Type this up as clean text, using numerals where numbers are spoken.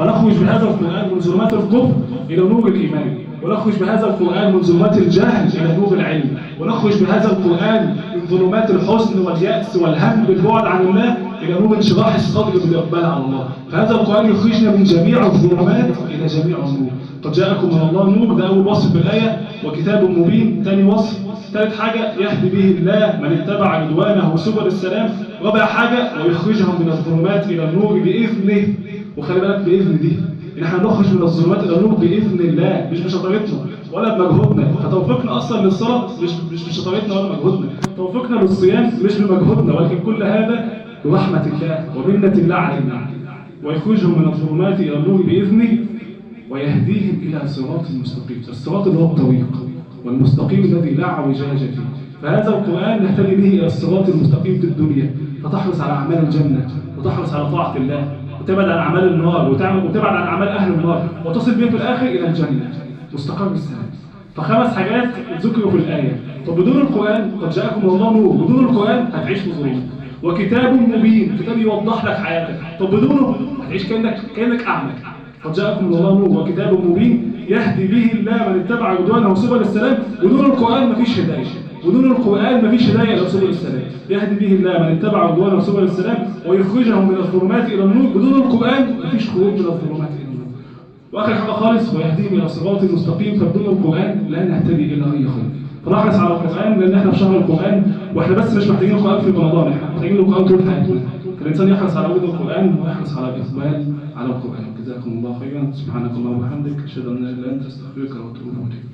فنخرج بهذا القرآن من ظلمات الكفر إلى نور الإيمان، ونخرج بهذا القرآن من ظلمات الجهل إلى نور العلم، ونخرج بهذا القرآن من ظلمات الحزن واليأس والهم بالبعد عن الله إلى نور انشراح الصدر بالإقبال على الله. فهذا القرآن يخرجنا من جميع الظلمات إلى جميع النور. قد جاءكم من الله نور، ده أول وصف في الآية، وكتاب مبين ثاني وصف. ثالث حاجة يهدي به الله من اتبع رضوانه سبل السلام. رابع حاجة ويخرجهم من الظلمات إلى النور بإذنه. وخلي بالك بإذن دي، إن احنا نخرج من الظلمات إلى النور بإذن الله، مش بشطارتنا ولا بمجهودنا. فتوفيقنا أصلا للصلاة مش بشطارتنا ولا بمجهودنا، توفيقنا للصيام مش بمجهودنا، ولكن كل هذا برحمة الله ومنة الله علينا. ويخرجهم من الظلمات إلى النور بإذنه ويهديهم إلى صراط مستقيم. الصراط اللي هو الطريق، والمستقيم الذي لا اعوجاج فيه. فهذا القرآن نهتدي به إلى الصراط المستقيم في الدنيا، فتحرص على أعمال الجنة، وتحرص على طاعة الله، وتبعد عن أعمال النار، وتبعد عن أعمال أهل النار، وتصل بها في الآخر إلى الجنة مستقر السلام. فخمس حاجات ذكروا في الآية. طب بدون القرآن قد جاءكم الله نور، بدون القرآن هتعيش في ظلم. وكتاب مبين، كتاب يوضح لك حياتك. طب بدونه هتعيش كأنك أعمى. قد جاءكم من الله نور وكتاب مبين يهدي به الله من اتبع رضوانه سبل السلام. بدون القرآن مفيش هداية، بدون القرآن مفيش هداية إلى سبل السلام. يهدي به الله من اتبع رضوانه سبل السلام ويخرجهم من الظلمات إلى النور. بدون القرآن مفيش خروج من الظلمات إلى النور. وآخر حاجة خالص ويهديهم إلى صراط مستقيم. فبدون القرآن لا نهتدي إلى أي خير. فنحرص على القرآن، لأن احنا في شهر القرآن، واحنا بس مش محتاجين القرآن في رمضان، احنا محتاجين القرآن طول حياتنا. فالإنسان يحرص على وجود القرآن ويحرص على الإقبال على القرآن. جزاكم الله خيرا. سبحانك اللهم وبحمدك، أشهد أن لا إله إلا أنت، أستغفرك وأتوب إليك.